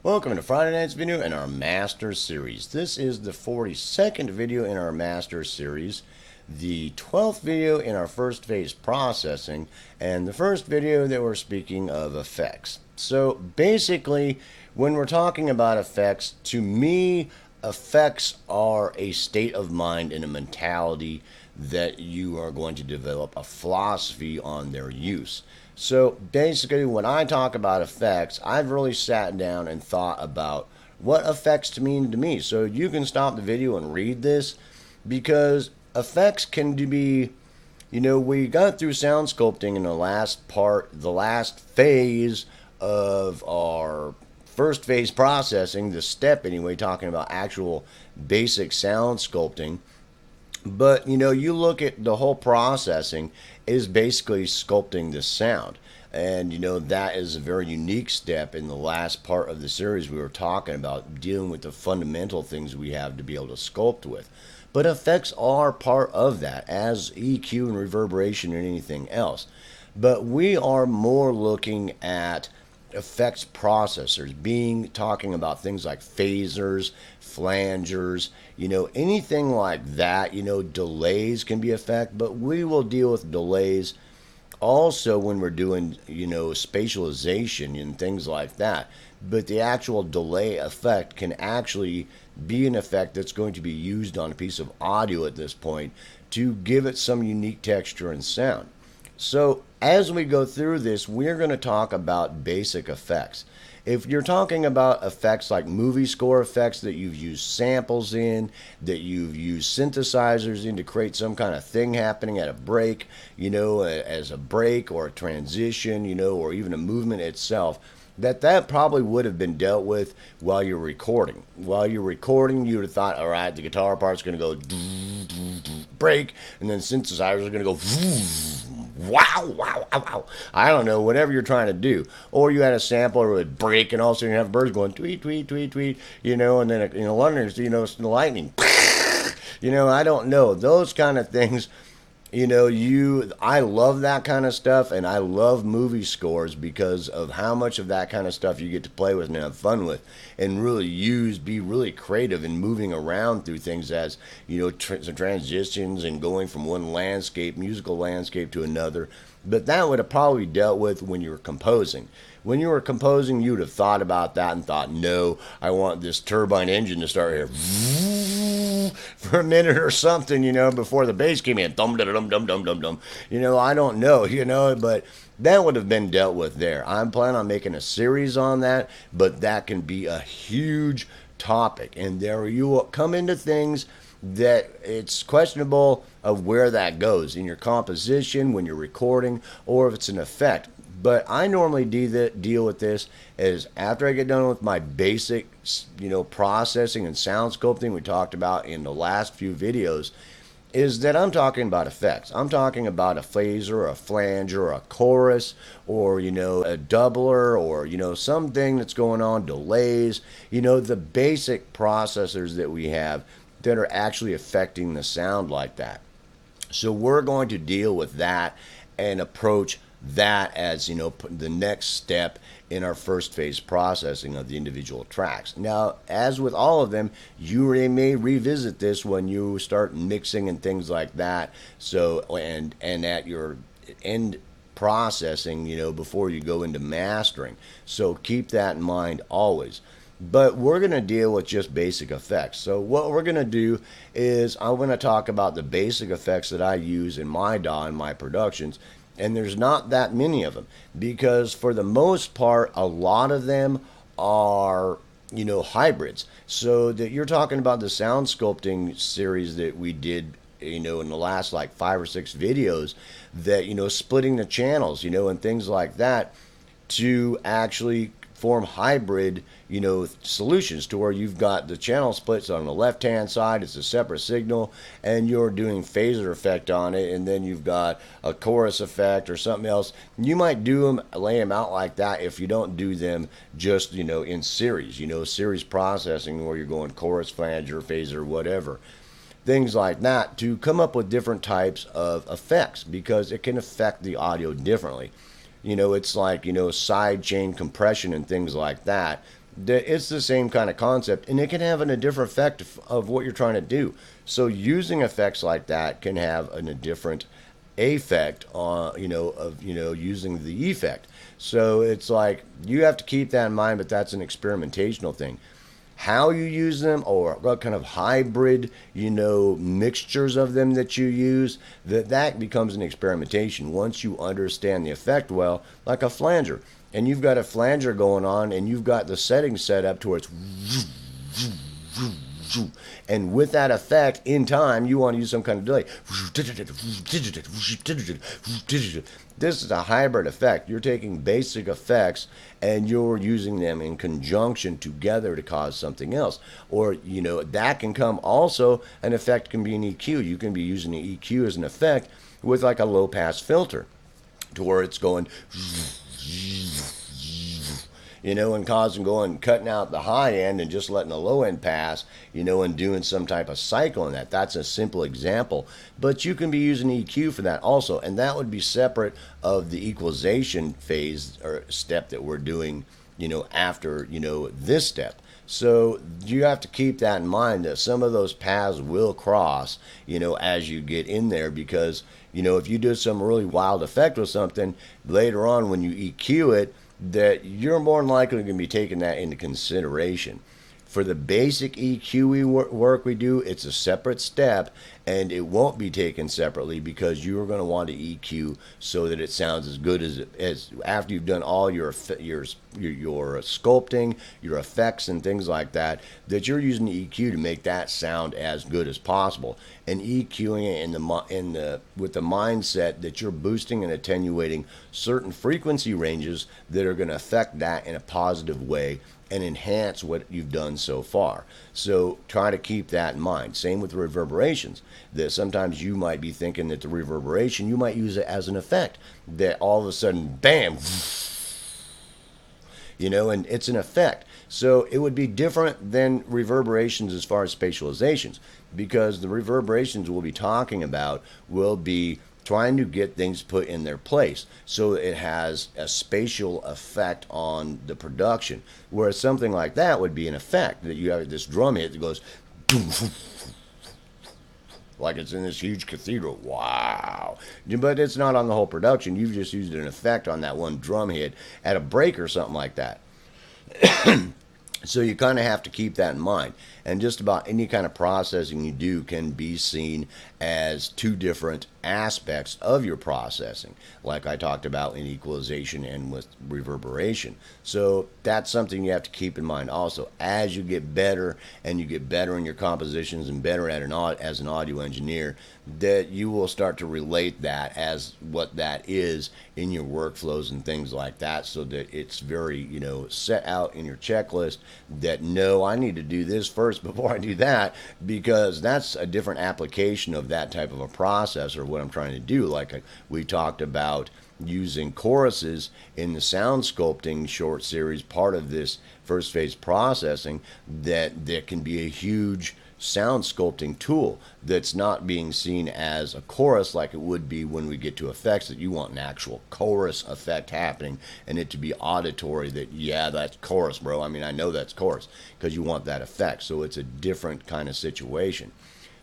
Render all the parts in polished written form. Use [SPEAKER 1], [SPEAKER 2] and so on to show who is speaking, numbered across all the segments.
[SPEAKER 1] Welcome to Friday night's video in our Master Series. This is the 42nd video in our Master Series, the 12th video in our first phase processing, and the first video that we're speaking of effects. So basically, when we're talking about effects, to me, effects are a state of mind and a mentality that you are going to develop a philosophy on their use. So basically, when I talk about effects, I've really sat down and thought about what effects mean to me. So you can stop the video and read this, because effects can be, we got through sound sculpting in the last phase of our first phase processing, the step anyway, talking about actual basic sound sculpting. But you look at the whole processing is basically sculpting the sound. And that is a very unique step in the last part of the series. We were talking about dealing with the fundamental things we have to be able to sculpt with. But effects are part of that, as EQ and reverberation and anything else. But we are more looking at effects processors, talking about things like phasers, flangers, anything like that. Delays can be effect, but we will deal with delays also when we're doing spatialization and things like that. But the actual delay effect can actually be an effect that's going to be used on a piece of audio at this point to give it some unique texture and sound. So as we go through this, we're going to talk about basic effects. If you're talking about effects like movie score effects that you've used samples in, that you've used synthesizers in to create some kind of thing happening at a break, as a break or a transition, or even a movement itself, that probably would have been dealt with while you're recording. While you're recording, you would have thought, all right, the guitar part's going to go break, and then synthesizers are going to go wow, wow, wow, wow. I don't know, whatever you're trying to do. Or you had a sampler would break, and all of a sudden you have birds going tweet, tweet, tweet, tweet, and then, the lightning. I don't know. Those kind of things. I love that kind of stuff, and I love movie scores because of how much of that kind of stuff you get to play with and have fun with, and really be really creative in moving around through things as, transitions and going from one musical landscape to another. But that would have probably dealt with when you were composing. When you were composing, you would have thought about that and thought, no, I want this turbine engine to start here for a minute or something, before the bass came in. Dum dum dum dum dum dum. I don't know, but that would have been dealt with there. I'm planning on making a series on that, but that can be a huge topic. And there you will come into things that it's questionable of where that goes in your composition when you're recording, or if it's an effect. But I normally deal with this as after I get done with my basic, processing and sound sculpting we talked about in the last few videos, is that I'm talking about effects. I'm talking about a phaser, or a flanger, or a chorus, or, a doubler, or, something that's going on, delays, the basic processors that we have that are actually affecting the sound like that. So we're going to deal with that and approach that as the next step in our first phase processing of the individual tracks. Now, as with all of them, you may revisit this when you start mixing and things like that. So and at your end processing, before you go into mastering. So keep that in mind always. But we're going to deal with just basic effects. So what we're going to do is I'm going to talk about the basic effects that I use in my DAW and my productions. And there's not that many of them, because for the most part, a lot of them are, hybrids. So that you're talking about the sound sculpting series that we did, in the last like 5 or 6 videos, that, splitting the channels, and things like that to actually form hybrid, solutions to where you've got the channel splits on the left hand side, it's a separate signal, and you're doing phaser effect on it, and then you've got a chorus effect or something else. You might lay them out like that if you don't do them just, in series, series processing where you're going chorus, flanger, phaser, whatever. Things like that to come up with different types of effects, because it can affect the audio differently. It's like, side chain compression and things like that it's the same kind of concept, and it can have a different effect of what you're trying to do. So using effects like that can have a different effect on, using the effect. So it's like you have to keep that in mind, but that's an experimentational thing. How you use them, or what kind of hybrid, mixtures of them that you use, that becomes an experimentation once you understand the effect well, like a flanger. And you've got a flanger going on, and you've got the settings set up to where it's, and with that effect, in time, you want to use some kind of delay. This is a hybrid effect. You're taking basic effects and you're using them in conjunction together to cause something else. Or, that can come also, an effect can be an EQ. You can be using the EQ as an effect with like a low pass filter to where it's going, and cutting out the high end and just letting the low end pass, and doing some type of cycle in that. That's a simple example. But you can be using EQ for that also, and that would be separate of the equalization phase or step that we're doing, after, this step. So you have to keep that in mind that some of those paths will cross, as you get in there, because, if you do some really wild effect with something, later on when you EQ it, that you're more than likely going to be taking that into consideration. For the basic EQ work we do, it's a separate step, and it won't be taken separately because you're going to want to EQ so that it sounds as good as after you've done all your sculpting, your effects and things like that. That you're using the EQ to make that sound as good as possible, and EQing it with the mindset that you're boosting and attenuating certain frequency ranges that are going to affect that in a positive way and enhance what you've done so far. So try to keep that in mind. Same with reverberations. That sometimes you might be thinking that the reverberation, you might use it as an effect. That all of a sudden, bam, and it's an effect. So it would be different than reverberations as far as spatializations, because the reverberations we'll be talking about will be trying to get things put in their place so it has a spatial effect on the production. Whereas something like that would be an effect that you have this drum hit that goes like it's in this huge cathedral. Wow. But it's not on the whole production. You've just used an effect on that one drum hit at a break or something like that. So you kind of have to keep that in mind. And just about any kind of processing you do can be seen as two different aspects of your processing, like I talked about in equalization and with reverberation. So that's something you have to keep in mind also. As you get better and you get better in your compositions and better at as an audio engineer, that you will start to relate that as what that is in your workflows and things like that, so that it's very, set out in your checklist that, no, I need to do this first before I do that, because that's a different application of that type of a process or what I'm trying to do. Like we talked about using choruses in the sound sculpting short series, part of this first phase processing, that can be a huge sound sculpting tool that's not being seen as a chorus like it would be when we get to effects, that you want an actual chorus effect happening and it to be auditory, that, yeah, that's chorus, bro. I mean, I know that's chorus, because you want that effect. So it's a different kind of situation.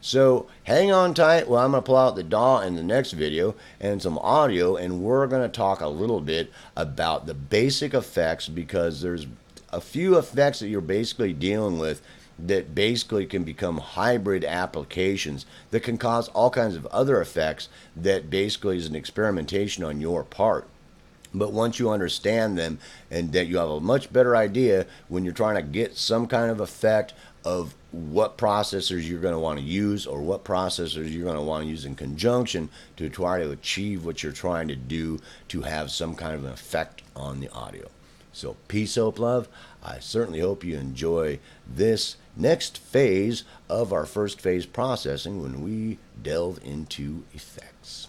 [SPEAKER 1] So hang on tight. Well, I'm going to pull out the DAW in the next video and some audio, and we're going to talk a little bit about the basic effects, because there's a few effects that you're basically dealing with that basically can become hybrid applications that can cause all kinds of other effects that basically is an experimentation on your part. But once you understand them, and that you have a much better idea when you're trying to get some kind of effect of what processors you're going to want to use, or what processors you're going to want to use in conjunction to try to achieve what you're trying to do to have some kind of an effect on the audio. So peace, hope, love. I certainly hope you enjoy this next phase of our first phase processing when we delve into effects.